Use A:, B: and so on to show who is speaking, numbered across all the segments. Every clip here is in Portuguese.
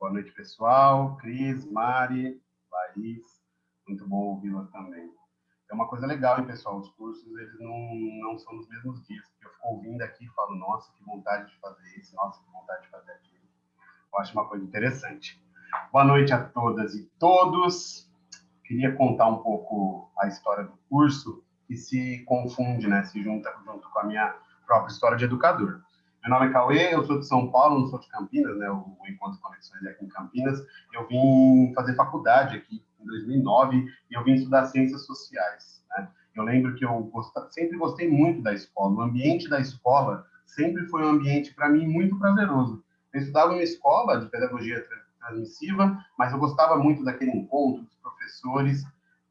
A: Boa noite, pessoal. Cris, Mari, Laís, muito bom ouvi-las também. É uma coisa legal, hein, pessoal? Os cursos, eles não são nos mesmos dias. Eu fico ouvindo aqui e falo, nossa, que vontade de fazer isso, nossa, que vontade de fazer aquilo. Eu acho uma coisa interessante. Boa noite a todas e todos. Queria contar um pouco a história do curso, que se confunde, né? Se junta junto com a minha própria história de educador. Meu nome é Cauê, eu sou de São Paulo, não sou de Campinas, né? O Encontro Conexões é aqui em Campinas. Eu vim fazer faculdade aqui em 2009 e eu vim estudar Ciências Sociais, né? Eu lembro que eu sempre gostei muito da escola. O ambiente da escola sempre foi um ambiente, para mim, muito prazeroso. Eu estudava em uma escola de pedagogia transmissiva, mas eu gostava muito daquele encontro dos professores.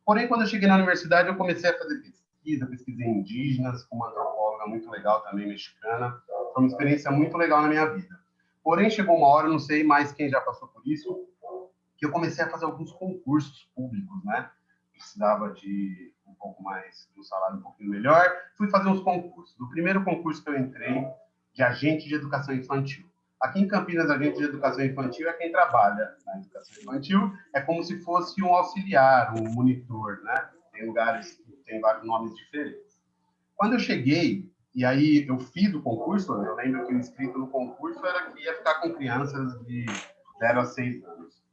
A: Porém, quando eu cheguei na universidade, eu comecei a fazer pesquisas indígenas, com uma antropóloga muito legal também, mexicana. Foi uma experiência muito legal na minha vida. Porém, chegou uma hora, não sei mais quem já passou por isso, que eu comecei a fazer alguns concursos públicos, né? Precisava de um pouco mais, de um salário um pouquinho melhor. Fui fazer uns concursos. O primeiro concurso que eu entrei, de agente de educação infantil. Aqui em Campinas, agente de educação infantil é quem trabalha na educação infantil, é como se fosse um auxiliar, um monitor, né? Tem lugares que tem vários nomes diferentes. Quando eu cheguei, e aí eu fiz o concurso, eu lembro que o inscrito no concurso era que ia ficar com crianças de 0 a 6 anos.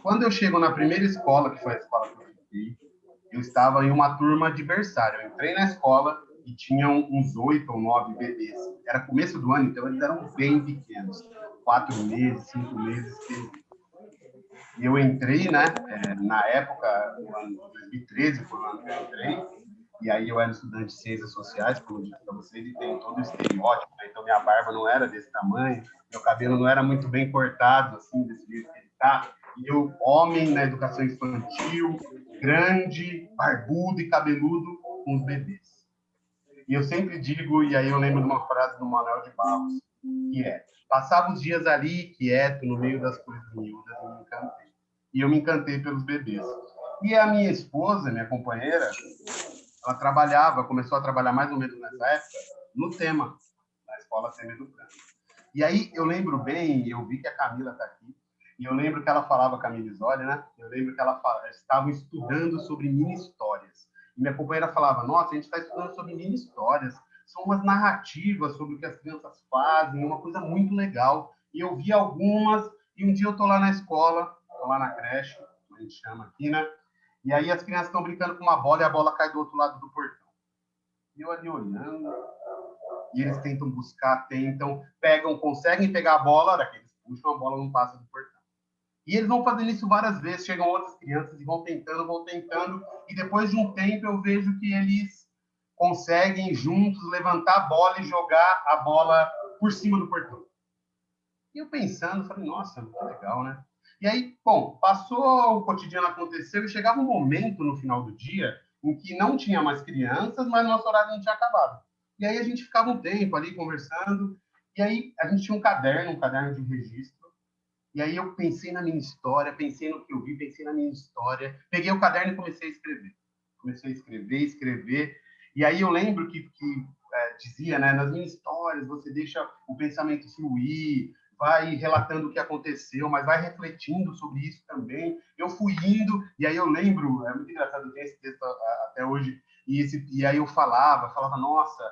A: Quando eu chego na primeira escola, que foi a escola que eu fiquei, eu estava em uma turma de berçário. Eu entrei na escola e tinham uns 8 ou 9 bebês. Era começo do ano, então eles eram bem pequenos. 4 meses, 5 meses. E eu entrei, né, na época, no ano de 2013, foi o ano que eu entrei, e aí eu era estudante de ciências sociais, como eu disse para vocês, e tem todo o estereótipo, né? Então minha barba não era desse tamanho, meu cabelo não era muito bem cortado, assim, desse jeito que ele está, e eu, homem na educação infantil, grande, barbudo e cabeludo, com os bebês. E eu sempre digo, e aí eu lembro de uma frase do Manuel de Barros, que é: passava os dias ali, quieto, no meio das coisas miúdas, e me encantei. E eu me encantei pelos bebês. E a minha esposa, minha companheira, ela trabalhava, começou a trabalhar mais ou menos nessa época, no tema, na escola Tema Educando. E aí eu lembro bem, eu vi que a Camila está aqui, e eu lembro que ela falava, Camila Isoli, né? Eu lembro que ela estavam estudando sobre mini-histórias. E minha companheira falava, nossa, a gente está estudando sobre mini-histórias, são umas narrativas sobre o que as crianças fazem, uma coisa muito legal. E eu vi algumas, e um dia eu estou lá na escola, estou lá na creche, a gente chama aqui, né? E aí as crianças estão brincando com uma bola e a bola cai do outro lado do portão. E eu ali olhando, e eles tentam buscar, pegam, conseguem pegar a bola, hora que eles puxam, a bola não passa do portão. E eles vão fazendo isso várias vezes, chegam outras crianças e vão tentando, e depois de um tempo eu vejo que eles conseguem juntos levantar a bola e jogar a bola por cima do portão. E eu pensando, falei, nossa, que legal, né? E aí, bom, passou, o cotidiano aconteceu e chegava um momento no final do dia em que não tinha mais crianças, mas nosso horário não tinha acabado. E aí a gente ficava um tempo ali conversando, e aí a gente tinha um caderno de registro, e aí eu pensei na minha história, pensei no que eu vi, pensei na minha história, peguei o caderno e comecei a escrever. Comecei a escrever, e aí eu lembro que dizia, né, nas minhas histórias, você deixa o pensamento fluir, vai relatando o que aconteceu, mas vai refletindo sobre isso também. Eu fui indo, e aí eu lembro, é muito engraçado, eu tenho esse texto até hoje, e aí eu falava, nossa,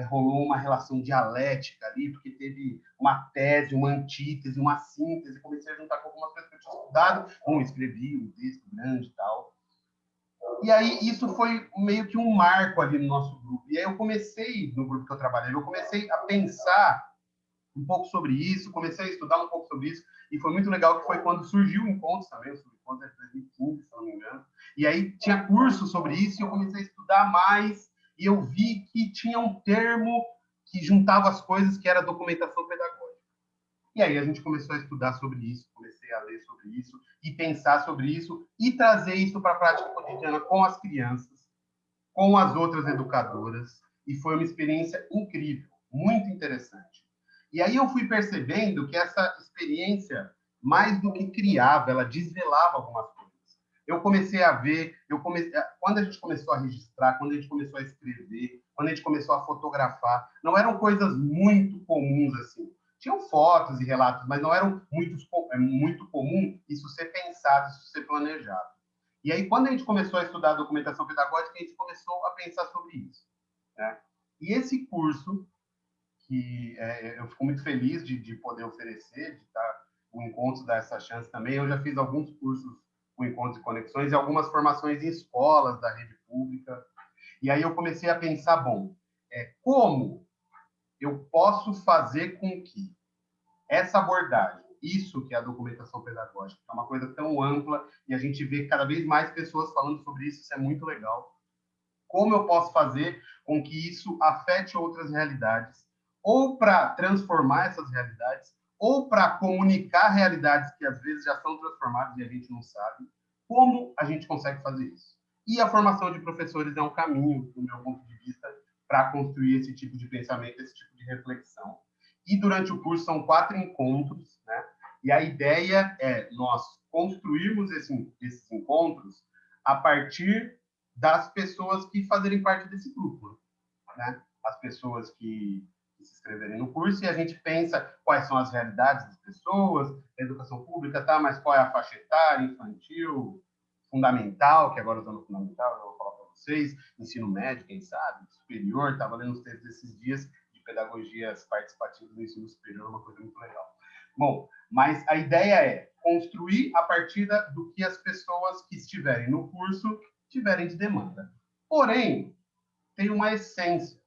A: rolou uma relação dialética ali, porque teve uma tese, uma antítese, uma síntese, comecei a juntar com algumas coisas que eu tinha estudado, escrevi um texto grande e tal. E aí isso foi meio que um marco ali no nosso grupo. E aí eu comecei, no grupo que eu trabalhei, eu comecei a pensar um pouco sobre isso, comecei a estudar um pouco sobre isso, e foi muito legal que foi quando surgiu o Encontros também, o Encontros é de 2015, se não me engano, e aí tinha curso sobre isso, e eu comecei a estudar mais, e eu vi que tinha um termo que juntava as coisas, que era documentação pedagógica. E aí a gente começou a estudar sobre isso, comecei a ler sobre isso, e pensar sobre isso, e trazer isso para a prática cotidiana com as crianças, com as outras educadoras, e foi uma experiência incrível, muito interessante. E aí eu fui percebendo que essa experiência, mais do que criava, ela desvelava algumas coisas. Eu comecei a ver, quando a gente começou a registrar, quando a gente começou a escrever, quando a gente começou a fotografar, não eram coisas muito comuns assim. tinham fotos e relatos, mas não eram muito comum isso ser pensado, isso ser planejado. E aí, quando a gente começou a estudar a documentação pedagógica, a gente começou a pensar sobre isso, né? E esse curso, que eu fico muito feliz de poder oferecer, de estar o encontro dar essa chance também. Eu já fiz alguns cursos com encontros e conexões e algumas formações em escolas da rede pública. E aí eu comecei a pensar, bom, como eu posso fazer com que essa abordagem, isso que é a documentação pedagógica, é uma coisa tão ampla e a gente vê cada vez mais pessoas falando sobre isso, isso é muito legal. Como eu posso fazer com que isso afete outras realidades, ou para transformar essas realidades, ou para comunicar realidades que às vezes já são transformadas e a gente não sabe. Como a gente consegue fazer isso? E a formação de professores é um caminho, do meu ponto de vista, para construir esse tipo de pensamento, esse tipo de reflexão. E durante o curso são 4 encontros, né? E a ideia é nós construirmos esses encontros a partir das pessoas que fazerem parte desse grupo, né? As pessoas que se inscreverem no curso, e a gente pensa quais são as realidades das pessoas, educação pública, tá? Mas qual é a faixa etária, infantil, fundamental, que agora eu estou no fundamental, eu vou falar para vocês, ensino médio, quem sabe, superior, estava lendo os textos desses dias de pedagogias participativas do ensino superior, uma coisa muito legal. Bom, mas a ideia é construir a partir do que as pessoas que estiverem no curso tiverem de demanda. Porém, tem uma essência.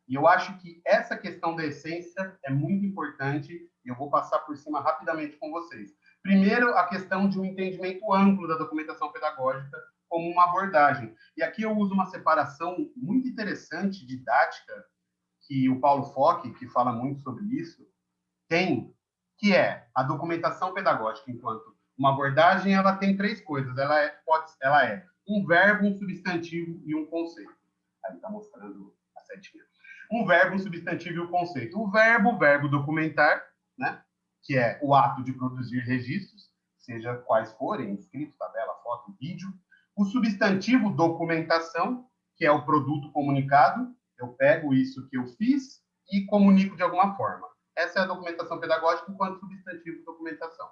A: E eu acho que essa questão da essência é muito importante e eu vou passar por cima rapidamente com vocês. Primeiro, a questão de um entendimento amplo da documentação pedagógica como uma abordagem. E aqui eu uso uma separação muito interessante, didática, que o Paulo Fock, que fala muito sobre isso, tem, que é a documentação pedagógica enquanto uma abordagem, ela tem 3 coisas. Ela é um verbo, um substantivo e um conceito. Aí está mostrando a setinha. Um verbo, um substantivo e um conceito. O verbo documentar, né? Que é o ato de produzir registros, seja quais forem, escrito, tabela, foto, vídeo. O substantivo documentação, que é o produto comunicado. Eu pego isso que eu fiz e comunico de alguma forma. Essa é a documentação pedagógica enquanto substantivo documentação.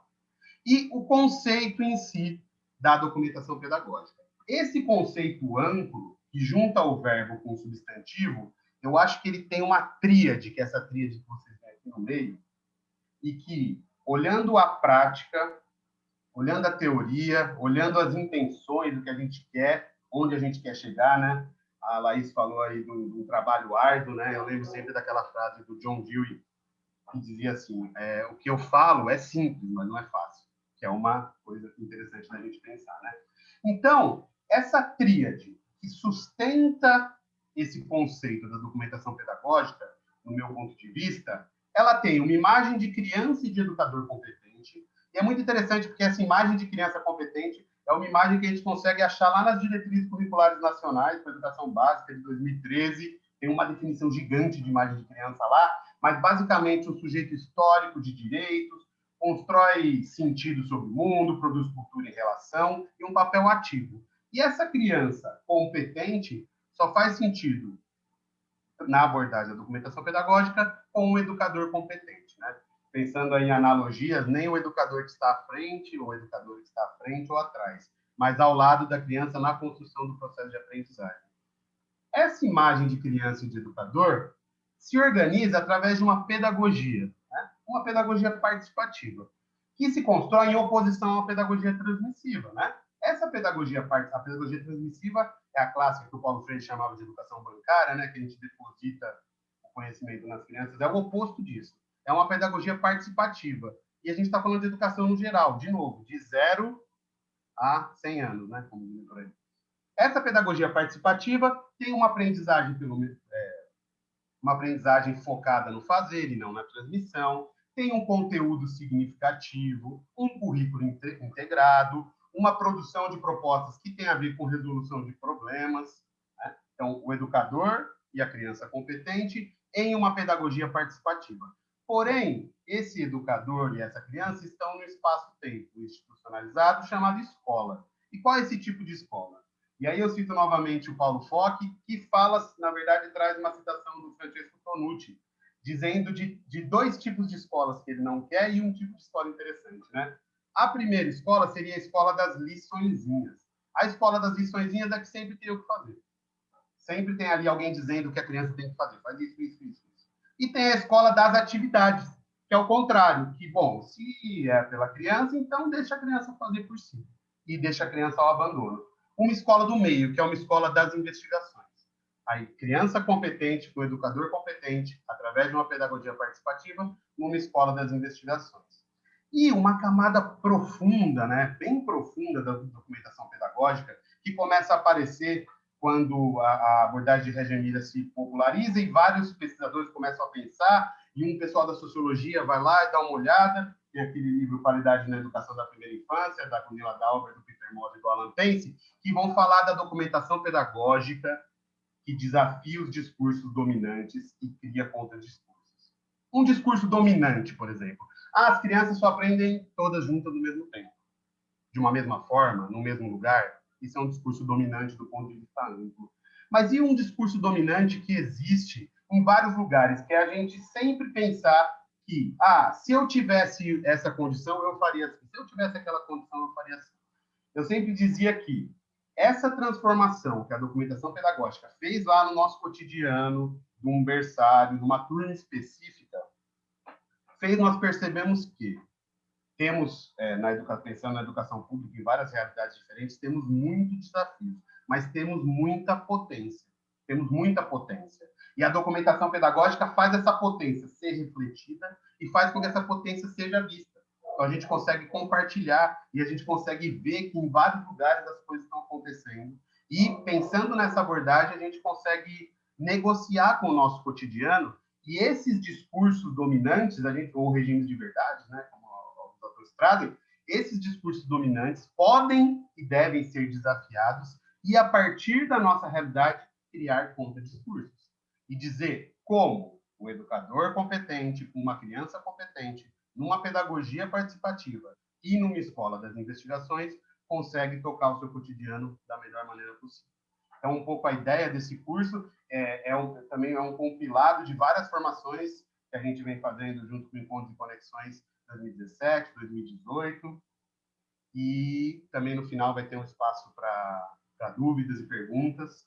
A: E o conceito em si da documentação pedagógica. Esse conceito amplo, que junta o verbo com o substantivo, eu acho que ele tem uma tríade, que é essa tríade que vocês têm aqui no meio, e que, olhando a prática, olhando a teoria, olhando as intenções do que a gente quer, onde a gente quer chegar, né? A Laís falou aí do trabalho árduo, né? Eu lembro sempre daquela frase do John Dewey, que dizia assim, o que eu falo é simples, mas não é fácil, que é uma coisa interessante da gente pensar, né? Então, essa tríade que sustenta esse conceito da documentação pedagógica, no meu ponto de vista, ela tem uma imagem de criança e de educador competente, e é muito interessante porque essa imagem de criança competente é uma imagem que a gente consegue achar lá nas diretrizes curriculares nacionais para a educação básica de 2013, tem uma definição gigante de imagem de criança lá, mas basicamente um sujeito histórico de direitos, constrói sentido sobre o mundo, produz cultura em relação e um papel ativo. E essa criança competente só faz sentido na abordagem da documentação pedagógica com um educador competente, né? Pensando em analogias, nem o educador que está à frente, ou o educador que está à frente ou atrás, mas ao lado da criança na construção do processo de aprendizagem. Essa imagem de criança e de educador se organiza através de uma pedagogia, né? Uma pedagogia participativa, que se constrói em oposição à pedagogia transmissiva, né? Essa pedagogia, a pedagogia transmissiva é a clássica que o Paulo Freire chamava de educação bancária, né? Que a gente deposita o conhecimento nas crianças, é o oposto disso. É uma pedagogia participativa. E a gente está falando de educação no geral, de novo, de 0 a 100 anos, né? Como dizem por aí. Essa pedagogia participativa tem uma aprendizagem uma aprendizagem focada no fazer e não na transmissão, tem um conteúdo significativo, um currículo integrado, uma produção de propostas que tem a ver com resolução de problemas. Né? Então, o educador e a criança competente em uma pedagogia participativa. Porém, esse educador e essa criança estão no espaço-tempo institucionalizado chamado escola. E qual é esse tipo de escola? E aí eu cito novamente o Paulo Fock, que fala, na verdade, traz uma citação do Francesco Tonucci, dizendo de dois tipos de escolas que ele não quer e um tipo de escola interessante, né? A primeira escola seria a escola das liçõezinhas. A escola das liçõezinhas é que sempre tem o que fazer. Sempre tem ali alguém dizendo o que a criança tem que fazer. Faz isso, isso, isso. E tem a escola das atividades, que é o contrário, que, bom, se é pela criança, então deixa a criança fazer por si. E deixa a criança ao abandono. Uma escola do meio, que é uma escola das investigações. Aí, criança competente, com educador competente, através de uma pedagogia participativa, numa escola das investigações. E uma camada profunda, né, bem profunda da documentação pedagógica, que começa a aparecer quando a abordagem de Regia Mira se populariza e vários pesquisadores começam a pensar, e um pessoal da sociologia vai lá e dá uma olhada, tem aquele livro Qualidade na Educação da Primeira Infância, da Gunilla Dauber, do Peter Mose e do Alan Pense, que vão falar da documentação pedagógica que desafia os discursos dominantes e cria contra-discursos. Um discurso dominante, por exemplo. As crianças só aprendem todas juntas no mesmo tempo, de uma mesma forma, no mesmo lugar. Isso é um discurso dominante do ponto de vista amplo. Mas e um discurso dominante que existe em vários lugares, que é a gente sempre pensar que, se eu tivesse essa condição, eu faria assim. Se eu tivesse aquela condição, eu faria assim. Eu sempre dizia que essa transformação que a documentação pedagógica fez lá no nosso cotidiano, de um berçário, de uma turma específica, nós percebemos que temos, pensando na educação pública, em várias realidades diferentes, temos muitos desafios, mas temos muita potência. Temos muita potência. E a documentação pedagógica faz essa potência ser refletida e faz com que essa potência seja vista. Então, a gente consegue compartilhar e a gente consegue ver que em vários lugares as coisas estão acontecendo. E, pensando nessa abordagem, a gente consegue negociar com o nosso cotidiano e esses discursos dominantes, ou regimes de verdade, né, trazem, esses discursos dominantes podem e devem ser desafiados e, a partir da nossa realidade, criar contra-discursos. E dizer como o educador competente, com uma criança competente, numa pedagogia participativa e numa escola das investigações, consegue tocar o seu cotidiano da melhor maneira possível. Então, um pouco a ideia desse curso também é um compilado de várias formações que a gente vem fazendo junto com Encontros e Conexões 2017, 2018, e também no final vai ter um espaço para dúvidas e perguntas.